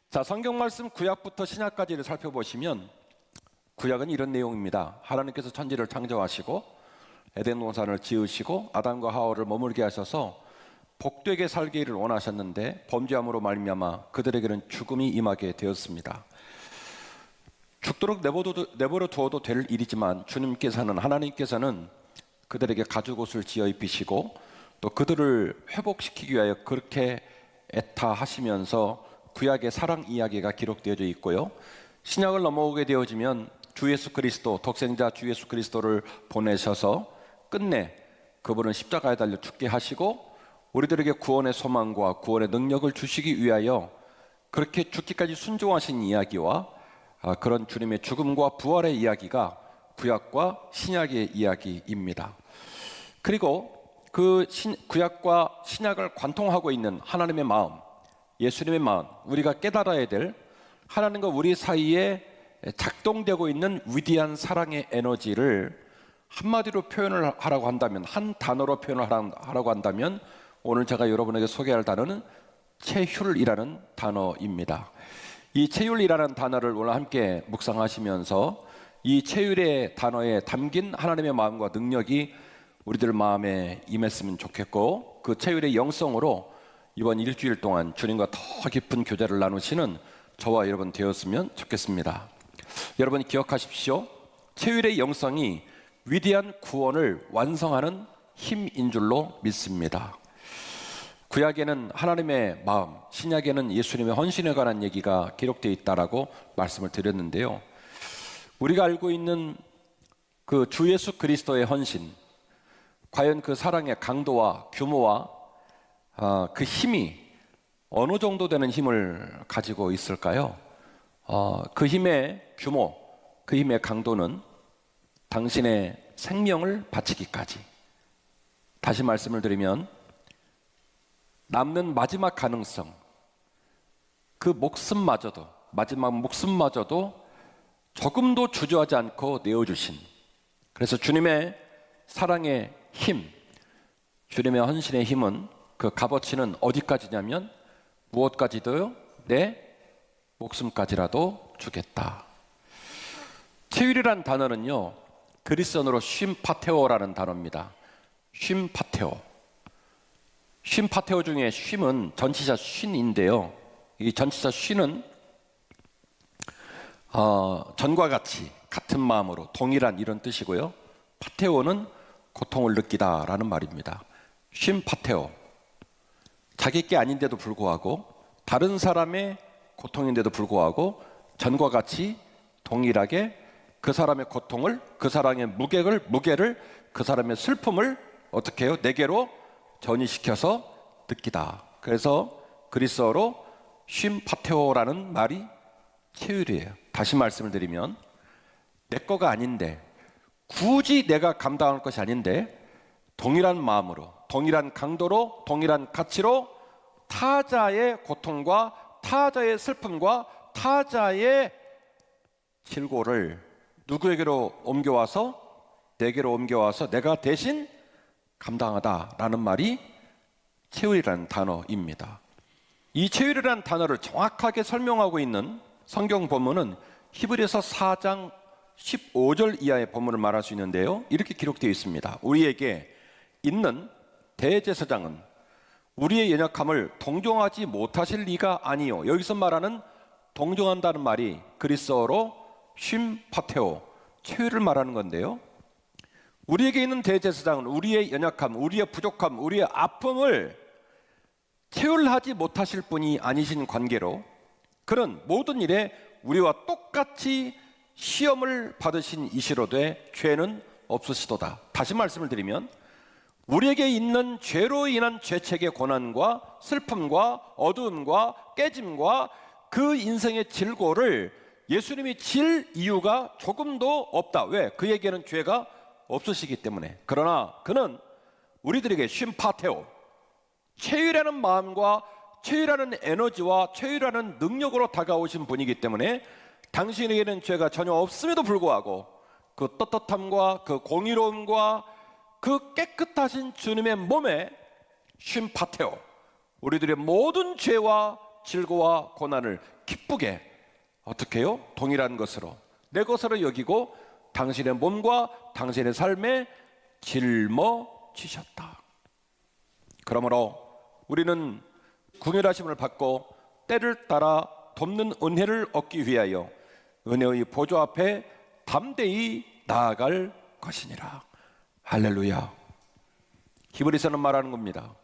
자, 성경 말씀 구약부터 신약까지를 살펴보시면 구약은 이런 내용입니다. 하나님께서 천지를 창조하시고 에덴 동산을 지으시고 아담과 하와를 머물게 하셔서 복되게 살기를 원하셨는데 범죄함으로 말미암아 그들에게는 죽음이 임하게 되었습니다. 죽도록 내버려 두어도 될 일이지만 하나님께서는 그들에게 가죽옷을 지어 입히시고 또 그들을 회복시키기 위하여 그렇게 애타하시면서 구약의 사랑 이야기가 기록되어져 있고요. 신약을 넘어오게 되어지면 주 예수 그리스도, 독생자 주 예수 그리스도를 보내셔서 끝내 그분은 십자가에 달려 죽게 하시고 우리들에게 구원의 소망과 구원의 능력을 주시기 위하여 그렇게 죽기까지 순종하신 이야기와 그런 주님의 죽음과 부활의 이야기가 구약과 신약의 이야기입니다. 그리고 그 구약과 신약을 관통하고 있는 하나님의 마음, 예수님의 마음, 우리가 깨달아야 될 하나님과 우리 사이에 작동되고 있는 위대한 사랑의 에너지를 한마디로 표현을 하라고 한다면, 한 단어로 표현을 하라고 한다면 오늘 제가 여러분에게 소개할 단어는 체휼이라는 단어입니다. 이 체휼이라는 단어를 오늘 함께 묵상하시면서 이 체휼의 단어에 담긴 하나님의 마음과 능력이 우리들 마음에 임했으면 좋겠고, 그 체휼의 영성으로 이번 일주일 동안 주님과 더 깊은 교제를 나누시는 저와 여러분 되었으면 좋겠습니다. 여러분 기억하십시오. 체휼의 영성이 위대한 구원을 완성하는 힘인 줄로 믿습니다. 구약에는 하나님의 마음, 신약에는 예수님의 헌신에 관한 얘기가 기록되어 있다라고 말씀을 드렸는데요. 우리가 알고 있는 그 주 예수 그리스도의 헌신, 과연 그 사랑의 강도와 규모와 그 힘이 어느 정도 되는 힘을 가지고 있을까요? 그 힘의 규모, 그 힘의 강도는 당신의 생명을 바치기까지. 다시 말씀을 드리면 남는 마지막 가능성, 그 목숨마저도, 마지막 목숨마저도 조금도 주저하지 않고 내어주신, 그래서 주님의 사랑의 힘, 주님의 헌신의 힘은 그 값어치는 어디까지냐면 무엇까지도요? 내 목숨까지라도 주겠다. 체휼이라는 단어는요, 그리스어로 쉼파테오라는 단어입니다. 쉼파테오. 쉼파테오 중에 쉼은 전치사 쉰인데요. 이 전치사 쉰은 전과 같이, 같은 마음으로, 동일한 이런 뜻이고요. 파테오는 고통을 느끼다라는 말입니다. 쉼파테오. 자기 게 아닌데도 불구하고, 다른 사람의 고통인데도 불구하고 전과 같이 동일하게 그 사람의 고통을, 그 사람의 무게를, 그 사람의 슬픔을 어떻게 해요? 내게로 전이시켜서 느끼다. 그래서 그리스어로 쉼파테오라는 말이 체휼이에요. 다시 말씀을 드리면 내 거가 아닌데, 굳이 내가 감당할 것이 아닌데 동일한 마음으로, 동일한 강도로, 동일한 가치로 타자의 고통과 타자의 슬픔과 타자의 질고를 누구에게로 옮겨와서, 내게로 옮겨와서 내가 대신 감당하다라는 말이 체휼이라는 단어입니다. 이 체휼이라는 단어를 정확하게 설명하고 있는 성경 본문은 히브리서 4장 15절 이하의 본문을 말할 수 있는데요, 이렇게 기록되어 있습니다. 우리에게 있는 대제사장은 우리의 연약함을 동정하지 못하실 리가 아니요. 여기서 말하는 동정한다는 말이 그리스어로 쉼파테오, 체휼을 말하는 건데요, 우리에게 있는 대제사장은 우리의 연약함, 우리의 부족함, 우리의 아픔을 체휼하지 못하실 분이 아니신 관계로 그는 모든 일에 우리와 똑같이 시험을 받으신 이시로되 죄는 없으시도다. 다시 말씀을 드리면 우리에게 있는 죄로 인한 죄책의 고난과 슬픔과 어두움과 깨짐과 그 인생의 질고를 예수님이 질 이유가 조금도 없다. 왜? 그에게는 죄가 없으시기 때문에. 그러나 그는 우리들에게 쉼파테오, 체휼하는 마음과 체휼하는 에너지와 체휼하는 능력으로 다가오신 분이기 때문에 당신에게는 죄가 전혀 없음에도 불구하고 그 떳떳함과 그 공의로움과 그 깨끗하신 주님의 몸에 쉼파테오, 우리들의 모든 죄와 질고와 고난을 기쁘게 어떻게 해요? 동일한 것으로 내 것으로 여기고 당신의 몸과 당신의 삶에 짊어지셨다. 그러므로 우리는 궁휼하심을 받고 때를 따라 돕는 은혜를 얻기 위하여 은혜의 보좌 앞에 담대히 나아갈 것이니라. 할렐루야. 히브리서는 말하는 겁니다.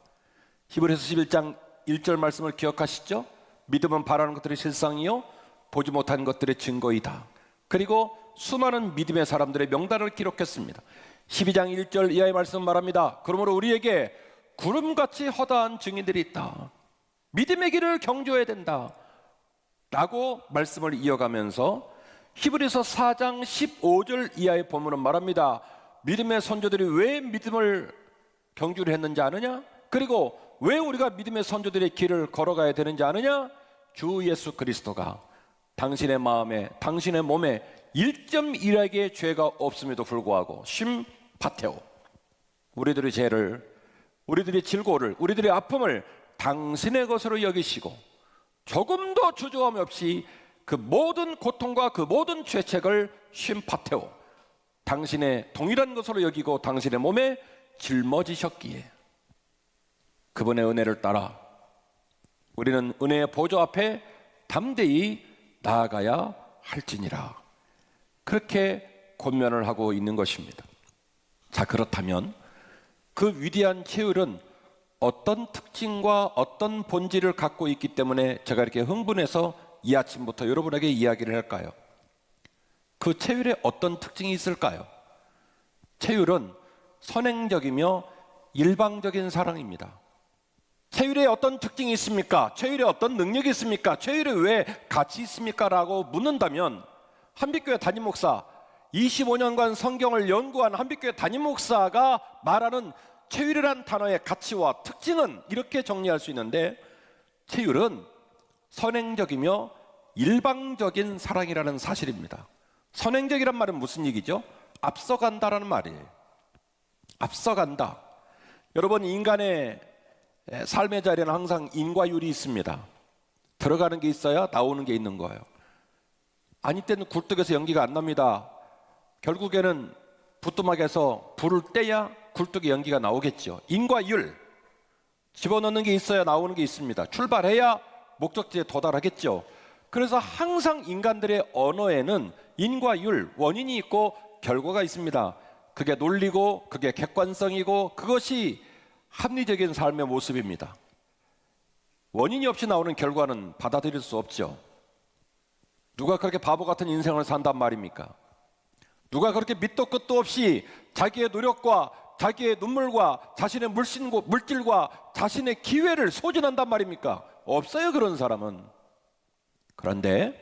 히브리서 11장 1절 말씀을 기억하시죠? 믿음은 바라는 것들의 실상이요 보지 못한 것들의 증거이다. 그리고 수많은 믿음의 사람들의 명단을 기록했습니다. 12장 1절 이하의 말씀은 말합니다. 그러므로 우리에게 구름같이 허다한 증인들이 있다. 믿음의 길을 경주해야 된다 라고 말씀을 이어가면서 히브리서 4장 15절 이하의 본문은 말합니다. 믿음의 선조들이 왜 믿음을 경주를 했는지 아느냐? 그리고 왜 우리가 믿음의 선조들의 길을 걸어가야 되는지 아느냐? 주 예수 그리스도가 당신의 마음에 당신의 몸에 1.1억의 죄가 없음에도 불구하고 심파테오 우리들의 죄를 우리들의 질고를 우리들의 아픔을 당신의 것으로 여기시고 조금도 주저함 없이 그 모든 고통과 그 모든 죄책을 심파테오 당신의 동일한 것으로 여기고 당신의 몸에 짊어지셨기에 그분의 은혜를 따라 우리는 은혜의 보좌 앞에 담대히 나아가야 할지니라. 그렇게 권면을 하고 있는 것입니다. 자, 그렇다면 그 위대한 체율은 어떤 특징과 어떤 본질을 갖고 있기 때문에 제가 이렇게 흥분해서 이 아침부터 여러분에게 이야기를 할까요? 그 체율에 어떤 특징이 있을까요? 체율은 선행적이며 일방적인 사랑입니다. 체율에 어떤 특징이 있습니까? 체율에 어떤 능력이 있습니까? 체율에 왜 가치 있습니까? 라고 묻는다면 한빛교회 담임 목사 25년간 성경을 연구한 한빛교회 담임 목사가 말하는 체율이란 단어의 가치와 특징은 이렇게 정리할 수 있는데 체율은 선행적이며 일방적인 사랑이라는 사실입니다. 선행적이란 말은 무슨 얘기죠? 앞서간다라는 말이에요. 앞서간다. 여러분 인간의 삶의 자리에는 항상 인과율이 있습니다. 들어가는 게 있어야 나오는 게 있는 거예요. 아니 때는 굴뚝에서 연기가 안 납니다. 결국에는 부뚜막에서 불을 떼야 굴뚝에 연기가 나오겠죠. 인과율 집어넣는 게 있어야 나오는 게 있습니다. 출발해야 목적지에 도달하겠죠. 그래서 항상 인간들의 언어에는 인과율, 원인이 있고 결과가 있습니다. 그게 논리고 그게 객관성이고 그것이 합리적인 삶의 모습입니다. 원인이 없이 나오는 결과는 받아들일 수 없죠. 누가 그렇게 바보 같은 인생을 산단 말입니까? 누가 그렇게 밑도 끝도 없이 자기의 노력과 자기의 눈물과 자신의 물질과 자신의 기회를 소진한단 말입니까? 없어요, 그런 사람은. 그런데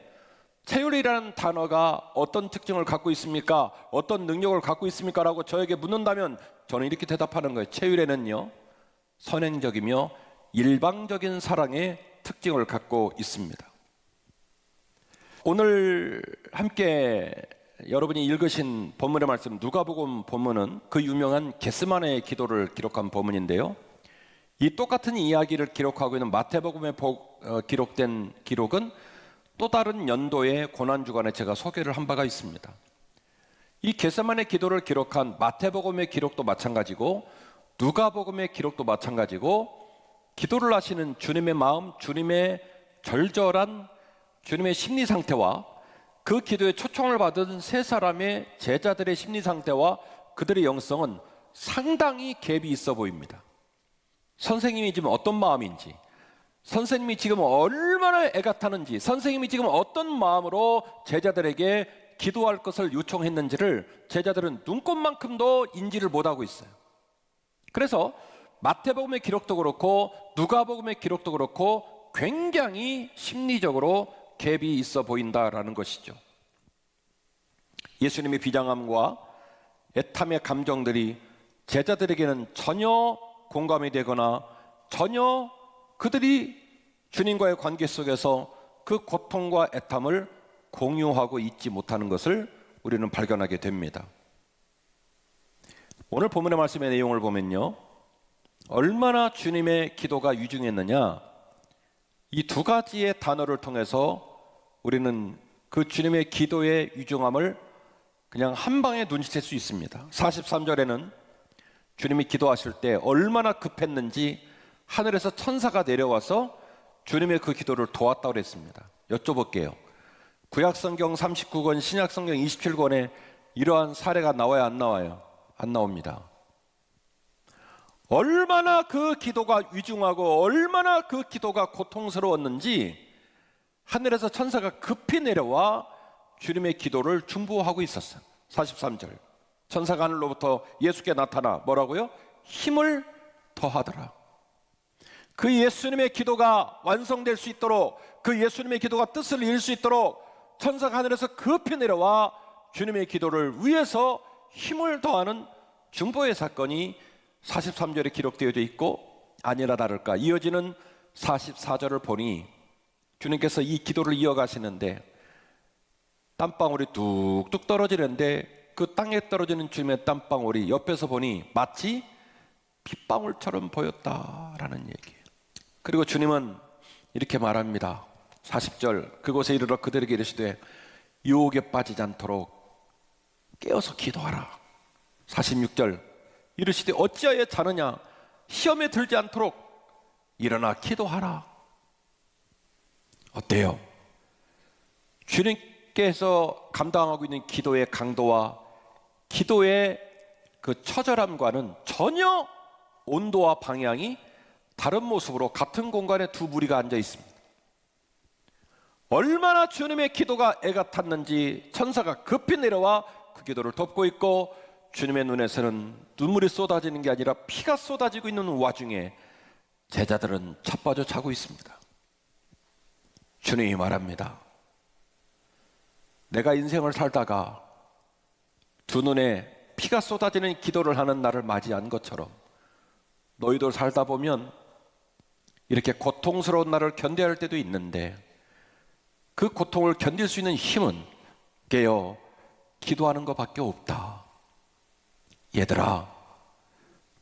체율이라는 단어가 어떤 특징을 갖고 있습니까? 어떤 능력을 갖고 있습니까? 라고 저에게 묻는다면 저는 이렇게 대답하는 거예요. 체율에는요 선행적이며 일방적인 사랑의 특징을 갖고 있습니다. 오늘 함께 여러분이 읽으신 본문의 말씀 누가복음 본문은 그 유명한 겟세마네 기도를 기록한 본문인데요. 이 똑같은 이야기를 기록하고 있는 마태복음에 기록된 기록은 또 다른 연도의 고난주간에 제가 소개를 한 바가 있습니다. 이 겟세마네 기도를 기록한 마태복음의 기록도 마찬가지고 누가복음의 기록도 마찬가지고 기도를 하시는 주님의 마음, 주님의 절절한 주님의 심리 상태와 그 기도에 초청을 받은 세 사람의 제자들의 심리 상태와 그들의 영성은 상당히 갭이 있어 보입니다. 선생님이 지금 어떤 마음인지, 선생님이 지금 얼마나 애가 타는지, 선생님이 지금 어떤 마음으로 제자들에게 기도할 것을 요청했는지를 제자들은 눈꼽만큼도 인지를 못하고 있어요. 그래서 마태복음의 기록도 그렇고 누가복음의 기록도 그렇고 굉장히 심리적으로 갭이 있어 보인다라는 것이죠. 예수님의 비장함과 애탐의 감정들이 제자들에게는 전혀 공감이 되거나 전혀 그들이 주님과의 관계 속에서 그 고통과 애탐을 공유하고 있지 못하는 것을 우리는 발견하게 됩니다. 오늘 본문의 말씀의 내용을 보면요 얼마나 주님의 기도가 유중했느냐 이 두 가지의 단어를 통해서 우리는 그 주님의 기도의 유중함을 그냥 한 방에 눈치챌 수 있습니다. 43절에는 주님이 기도하실 때 얼마나 급했는지 하늘에서 천사가 내려와서 주님의 그 기도를 도왔다고 그랬습니다. 여쭤볼게요. 구약성경 39권, 신약성경 27권에 이러한 사례가 나와야 안 나와요? 안 나옵니다. 얼마나 그 기도가 위중하고 얼마나 그 기도가 고통스러웠는지 하늘에서 천사가 급히 내려와 주님의 기도를 중보하고 있었어요. 43절 천사가 하늘로부터 예수께 나타나 뭐라고요? 힘을 더하더라. 그 예수님의 기도가 완성될 수 있도록, 그 예수님의 기도가 뜻을 이룰 수 있도록 천사가 하늘에서 급히 내려와 주님의 기도를 위해서 힘을 더하는 중보의 사건이 43절에 기록되어져 있고, 아니나 다를까 이어지는 44절을 보니 주님께서 이 기도를 이어가시는데 땀방울이 뚝뚝 떨어지는데 그 땅에 떨어지는 주님의 땀방울이 옆에서 보니 마치 빗방울처럼 보였다라는 얘기예요. 그리고 주님은 이렇게 말합니다. 40절 그곳에 이르러 그들에게 이르시되 유혹에 빠지지 않도록 깨어서 기도하라. 46절 이르시되 어찌하여 자느냐, 시험에 들지 않도록 일어나 기도하라. 어때요? 주님께서 감당하고 있는 기도의 강도와 기도의 그 처절함과는 전혀 온도와 방향이 다른 모습으로 같은 공간에 두 무리가 앉아 있습니다. 얼마나 주님의 기도가 애가 탔는지 천사가 급히 내려와 그 기도를 돕고 있고, 주님의 눈에서는 눈물이 쏟아지는 게 아니라 피가 쏟아지고 있는 와중에 제자들은 자빠져 자고 있습니다. 주님이 말합니다. 내가 인생을 살다가 두 눈에 피가 쏟아지는 기도를 하는 날을 맞이한 것처럼 너희들 살다 보면 이렇게 고통스러운 날을 견뎌야 할 때도 있는데 그 고통을 견딜 수 있는 힘은 깨어 기도하는 것밖에 없다. 얘들아,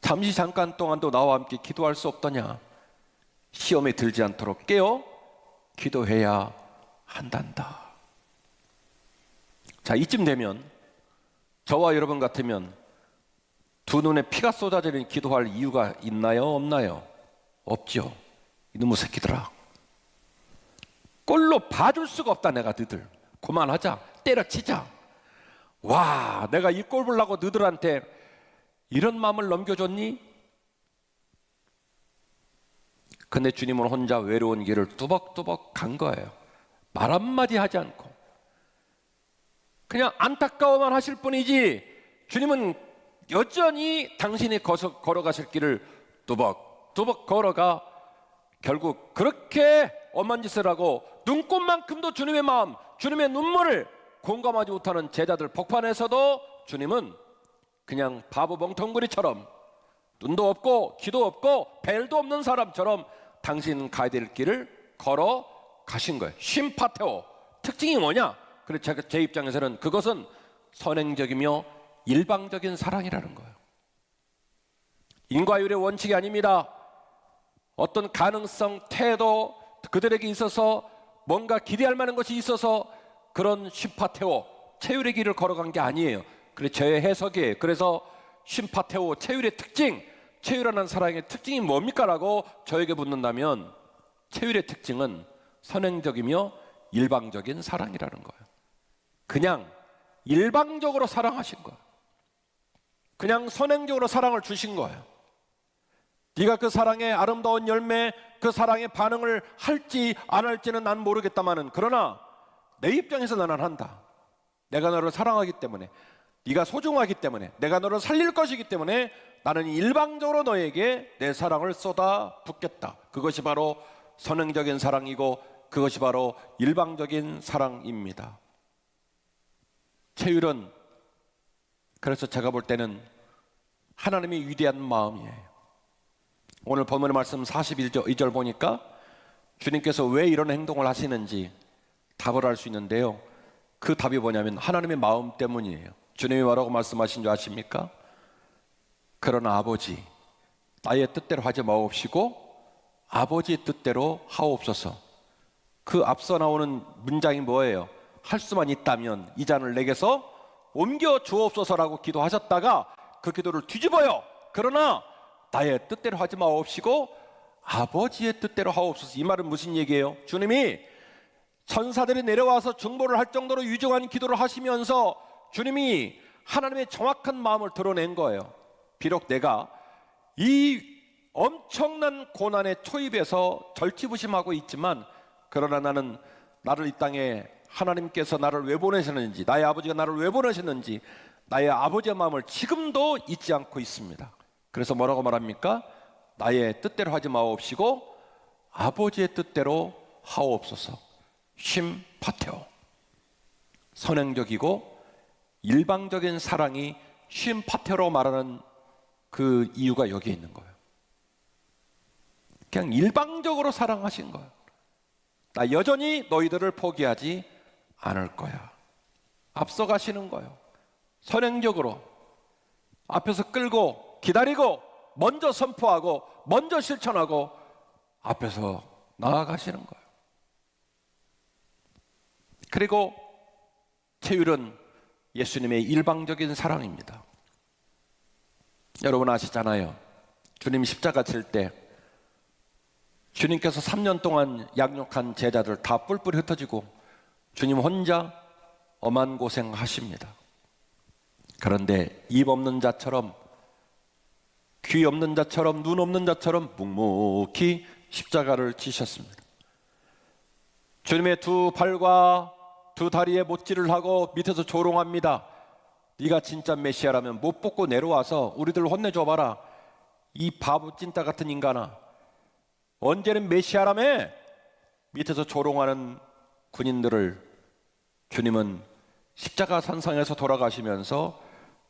잠시 잠깐 동안도 나와 함께 기도할 수 없더냐? 시험에 들지 않도록 깨어 기도해야 한단다. 자, 이쯤 되면 저와 여러분 같으면 두 눈에 피가 쏟아지는 기도할 이유가 있나요? 없나요? 없죠. 이놈의 새끼들아, 꼴로 봐줄 수가 없다. 내가 너희들 그만하자, 때려치자. 와, 내가 이 꼴 보려고 너희들한테 이런 마음을 넘겨줬니? 근데 주님은 혼자 외로운 길을 뚜벅뚜벅 간 거예요. 말 한마디 하지 않고 그냥 안타까워만 하실 뿐이지 주님은 여전히 당신이 걸어가실 길을 뚜벅뚜벅 걸어가 결국 그렇게 엄한 짓을 하고 눈꽃만큼도 주님의 마음, 주님의 눈물을 공감하지 못하는 제자들 복판에서도 주님은 그냥 바보 멍텅구리처럼 눈도 없고 귀도 없고 벨도 없는 사람처럼 당신 가야 될 길을 걸어 가신 거예요. 쉼파테오. 특징이 뭐냐? 그래서 제 입장에서는 그것은 선행적이며 일방적인 사랑이라는 거예요. 인과율의 원칙이 아닙니다. 어떤 가능성, 태도, 그들에게 있어서 뭔가 기대할 만한 것이 있어서 그런 쉼파테오, 체율의 길을 걸어간 게 아니에요. 그래, 제 해석이에요. 그래서 쉼파테오, 체율의 특징, 체율하는 사랑의 특징이 뭡니까? 라고 저에게 묻는다면 체율의 특징은 선행적이며 일방적인 사랑이라는 거예요. 그냥 일방적으로 사랑하신 거예요. 그냥 선행적으로 사랑을 주신 거예요. 네가 그 사랑의 아름다운 열매, 그 사랑의 반응을 할지 안 할지는 난 모르겠다마는 그러나 내 입장에서 나는 한다. 내가 너를 사랑하기 때문에, 네가 소중하기 때문에, 내가 너를 살릴 것이기 때문에 나는 일방적으로 너에게 내 사랑을 쏟아 붓겠다. 그것이 바로 선행적인 사랑이고 그것이 바로 일방적인 사랑입니다. 체율은 그래서 제가 볼 때는 하나님의 위대한 마음이에요. 오늘 본문의 말씀 41절 보니까 주님께서 왜 이런 행동을 하시는지 답을 알 수 있는데요. 그 답이 뭐냐면 하나님의 마음 때문이에요. 주님이 뭐라고 말씀하신 줄 아십니까? 그러나 아버지, 나의 뜻대로 하지 마옵시고 아버지의 뜻대로 하옵소서. 그 앞서 나오는 문장이 뭐예요? 할 수만 있다면 이 잔을 내게서 옮겨 주옵소서라고 기도하셨다가 그 기도를 뒤집어요. 그러나 나의 뜻대로 하지 마옵시고 아버지의 뜻대로 하옵소서. 이 말은 무슨 얘기예요? 주님이 천사들이 내려와서 중보를 할 정도로 유정한 기도를 하시면서 주님이 하나님의 정확한 마음을 드러낸 거예요. 비록 내가 이 엄청난 고난의 초입에서 절치부심하고 있지만, 그러나 나를 이 땅에 하나님께서 나를 왜 보내셨는지, 나의 아버지가 나를 왜 보내셨는지 나의 아버지의 마음을 지금도 잊지 않고 있습니다. 그래서 뭐라고 말합니까? 나의 뜻대로 하지 마옵시고 아버지의 뜻대로 하옵소서. 쉼파테오. 선행적이고 일방적인 사랑이 쉼파테오로 말하는 그 이유가 여기에 있는 거예요. 그냥 일방적으로 사랑하신 거예요. 나 여전히 너희들을 포기하지 않을 거야. 앞서가시는 거예요. 선행적으로 앞에서 끌고 기다리고 먼저 선포하고 먼저 실천하고 앞에서 나아가시는 거예요. 그리고 체휼은 예수님의 일방적인 사랑입니다. 여러분 아시잖아요. 주님 십자가 칠 때 주님께서 3년 동안 양육한 제자들 다 뿔뿔이 흩어지고 주님 혼자 엄한 고생하십니다. 그런데 입 없는 자처럼, 귀 없는 자처럼, 눈 없는 자처럼 묵묵히 십자가를 지셨습니다. 주님의 두 발과 두 다리에 못질을 하고 밑에서 조롱합니다. 네가 진짜 메시아라면 못 벗고 내려와서 우리들 혼내줘봐라. 이 바보 찐따 같은 인간아, 언제는 메시아라며? 밑에서 조롱하는 군인들을 주님은 십자가 산상에서 돌아가시면서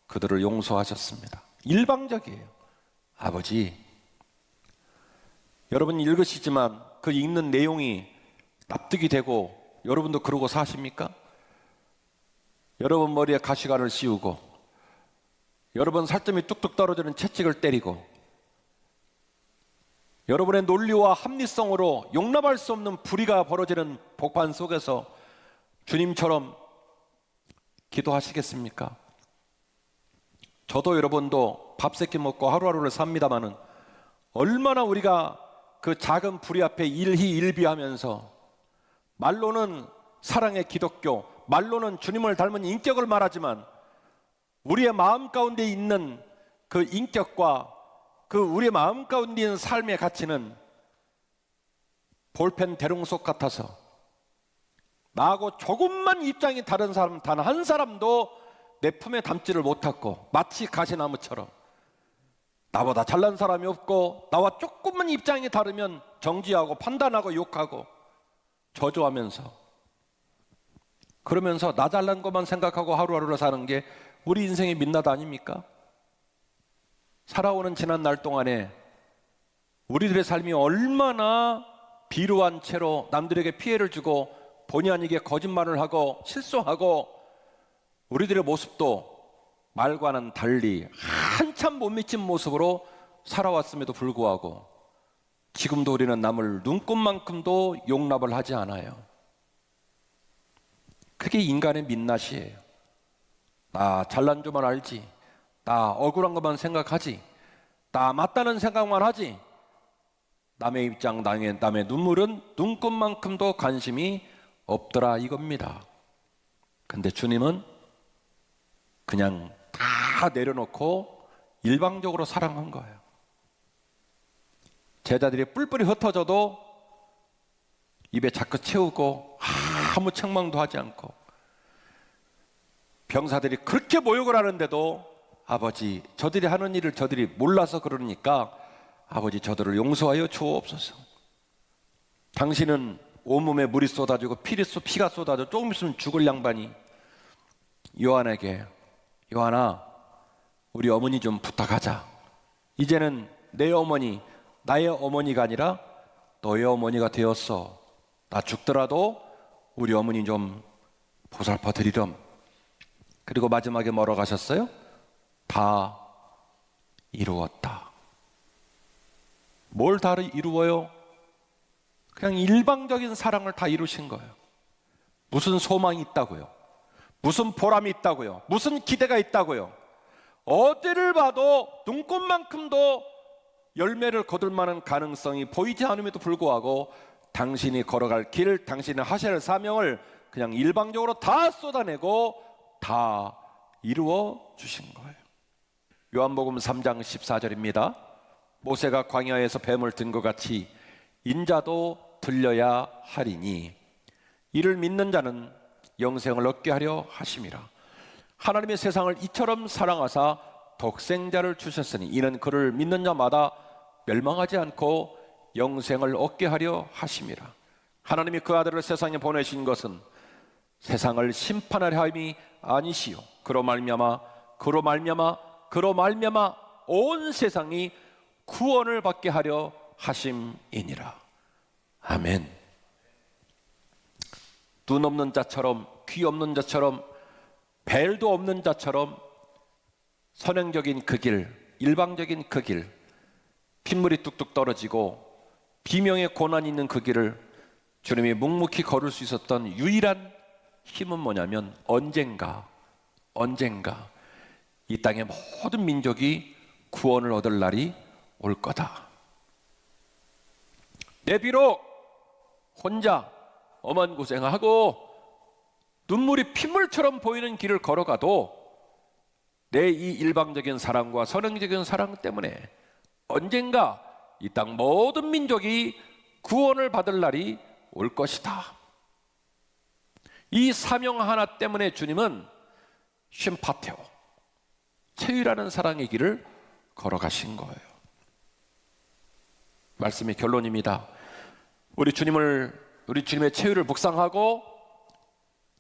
그들을 용서하셨습니다. 일방적이에요. 아버지, 여러분 읽으시지만 그 읽는 내용이 납득이 되고 여러분도 그러고 사십니까? 여러분 머리에 가시관을 씌우고 여러분 살점이 뚝뚝 떨어지는 채찍을 때리고 여러분의 논리와 합리성으로 용납할 수 없는 불의가 벌어지는 복판 속에서 주님처럼 기도하시겠습니까? 저도 여러분도 밥 세끼 먹고 하루하루를 삽니다마는 얼마나 우리가 그 작은 불의 앞에 일희일비하면서 말로는 사랑의 기독교, 말로는 주님을 닮은 인격을 말하지만 우리의 마음 가운데 있는 그 인격과 그 우리의 마음 가운데 있는 삶의 가치는 볼펜 대롱속 같아서 나하고 조금만 입장이 다른 사람 단 한 사람도 내 품에 담지를 못하고 마치 가시나무처럼 나보다 잘난 사람이 없고 나와 조금만 입장이 다르면 정지하고 판단하고 욕하고 저주하면서 그러면서 나 잘난 것만 생각하고 하루하루를 사는 게 우리 인생의 민낯 아닙니까? 살아오는 지난 날 동안에 우리들의 삶이 얼마나 비루한 채로 남들에게 피해를 주고 본의 아니게 거짓말을 하고 실수하고 우리들의 모습도 말과는 달리 한참 못 미친 모습으로 살아왔음에도 불구하고 지금도 우리는 남을 눈꼽만큼도 용납을 하지 않아요. 그게 인간의 민낯이에요. 나 잘난 줄만 알지, 나 억울한 것만 생각하지, 나 맞다는 생각만 하지, 남의 입장, 남의 눈물은 눈꼽만큼도 관심이 없더라 이겁니다. 근데 주님은 그냥 다 내려놓고 일방적으로 사랑한 거예요. 제자들이 뿔뿔이 흩어져도 입에 자꾸 채우고 아무 책망도 하지 않고, 병사들이 그렇게 모욕을 하는데도 아버지, 저들이 하는 일을 저들이 몰라서 그러니까 아버지 저들을 용서하여 주옵소서. 당신은 온몸에 물이 쏟아지고 피가 쏟아져 조금 있으면 죽을 양반이 요한에게, 요한아, 우리 어머니 좀 부탁하자. 이제는 내 어머니, 나의 어머니가 아니라 너의 어머니가 되었어. 나 죽더라도 우리 어머니 좀 보살펴 드리렴. 그리고 마지막에 뭐라고 하셨어요? 다 이루었다. 뭘 다 이루어요? 그냥 일방적인 사랑을 다 이루신 거예요. 무슨 소망이 있다고요? 무슨 보람이 있다고요? 무슨 기대가 있다고요? 어디를 봐도 눈꽃만큼도 열매를 거둘 만한 가능성이 보이지 않음에도 불구하고 당신이 걸어갈 길, 당신이 하셔야 할 사명을 그냥 일방적으로 다 쏟아내고 다 이루어 주신 거예요. 요한복음 3장 14절입니다. 모세가 광야에서 뱀을 든 것 같이 인자도 들려야 하리니 이를 믿는 자는 영생을 얻게 하려 하심이라. 하나님의 세상을 이처럼 사랑하사 독생자를 주셨으니 이는 그를 믿는 자마다 멸망하지 않고 영생을 얻게 하려 하심이라. 하나님이 그 아들을 세상에 보내신 것은 세상을 심판하려 함이 아니시요 그로 말미암아 온 세상이 구원을 받게 하려 하심이니라. 아멘. 눈 없는 자처럼, 귀 없는 자처럼, 벨도 없는 자처럼 선행적인 그 길, 일방적인 그 길, 핏물이 뚝뚝 떨어지고 비명의 고난이 있는 그 길을 주님이 묵묵히 걸을 수 있었던 유일한 힘은 뭐냐면 언젠가 이 땅의 모든 민족이 구원을 얻을 날이 올 거다. 내 비록 혼자 엄한 고생하고 눈물이 핏물처럼 보이는 길을 걸어가도 내 이 일방적인 사랑과 선행적인 사랑 때문에 언젠가 이 땅 모든 민족이 구원을 받을 날이 올 것이다. 이 사명 하나 때문에 주님은 쉼파테오, 체유라는 사랑의 길을 걸어가신 거예요. 말씀의 결론입니다. 우리 주님의 체유를 묵상하고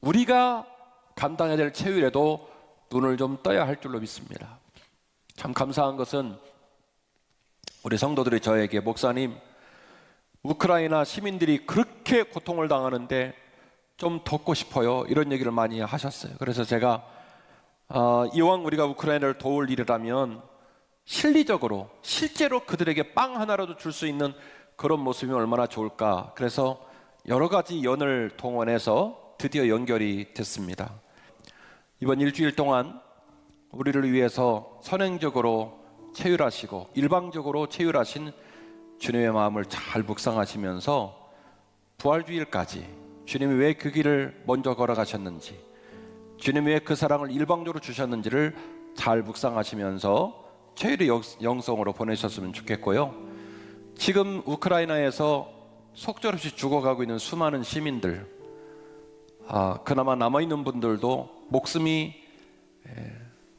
우리가 감당해야 될 체유에도 눈을 좀 떠야 할 줄로 믿습니다. 참 감사한 것은 우리 성도들이 저에게 목사님, 우크라이나 시민들이 그렇게 고통을 당하는데 좀 돕고 싶어요, 이런 얘기를 많이 하셨어요. 그래서 제가 이왕 우리가 우크라이나를 도울 일이라면 실리적으로 실제로 그들에게 빵 하나라도 줄 수 있는 그런 모습이 얼마나 좋을까. 그래서 여러 가지 연을 동원해서 드디어 연결이 됐습니다. 이번 일주일 동안 우리를 위해서 선행적으로 체휼하시고 일방적으로 체휼하신 주님의 마음을 잘 묵상하시면서 부활주일까지 주님이 왜 그 길을 먼저 걸어가셨는지, 주님이 왜 그 사랑을 일방적으로 주셨는지를 잘 묵상하시면서 체휼의 영성으로 보내셨으면 좋겠고요. 지금 우크라이나에서 속절없이 죽어가고 있는 수많은 시민들, 그나마 남아있는 분들도 목숨이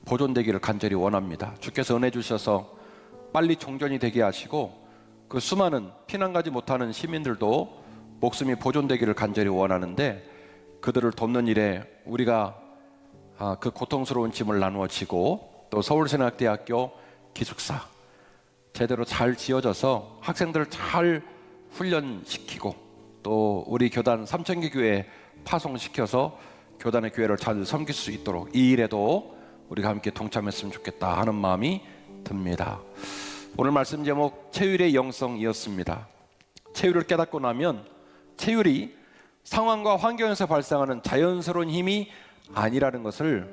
보존되기를 간절히 원합니다. 주께서 은혜 주셔서 빨리 종전이 되게 하시고 그 수많은 피난 가지 못하는 시민들도 목숨이 보존되기를 간절히 원하는데, 그들을 돕는 일에 우리가 그 고통스러운 짐을 나누어 지고, 또 서울신학대학교 기숙사 제대로 잘 지어져서 학생들을 잘 훈련시키고, 또 우리 교단 삼천기 교회에 파송시켜서 교단의 교회를 잘 섬길 수 있도록 이 일에도 우리가 함께 동참했으면 좋겠다 하는 마음이 듭니다. 오늘 말씀 제목 체휼의 영성이었습니다. 체휼을 깨닫고 나면 체휼이 상황과 환경에서 발생하는 자연스러운 힘이 아니라는 것을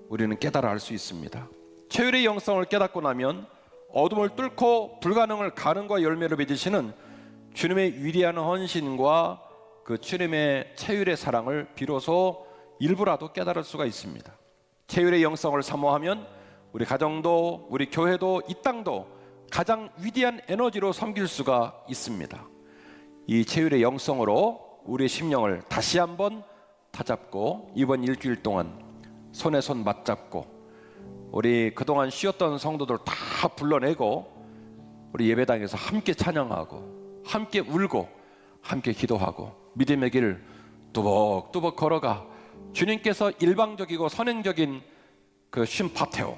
우리는 깨달아 알 수 있습니다. 체휼의 영성을 깨닫고 나면 어둠을 뚫고 불가능을 가능과 열매로 맺으시는 주님의 위대한 헌신과 그 주님의 체휼의 사랑을 비로소 일부라도 깨달을 수가 있습니다. 체휼의 영성을 사모하면 우리 가정도, 우리 교회도, 이 땅도 가장 위대한 에너지로 섬길 수가 있습니다. 이 체휼의 영성으로 우리의 심령을 다시 한번 다잡고 이번 일주일 동안 손에 손 맞잡고 우리 그동안 쉬었던 성도들 다 불러내고 우리 예배당에서 함께 찬양하고 함께 울고 함께 기도하고 믿음의 길 뚜벅뚜벅 걸어가 주님께서 일방적이고 선행적인 그 쉼파테오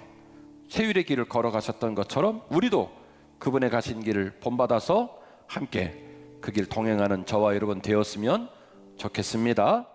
체휼의 길을 걸어가셨던 것처럼 우리도 그분의 가신 길을 본받아서 함께 그 길 동행하는 저와 여러분 되었으면 좋겠습니다.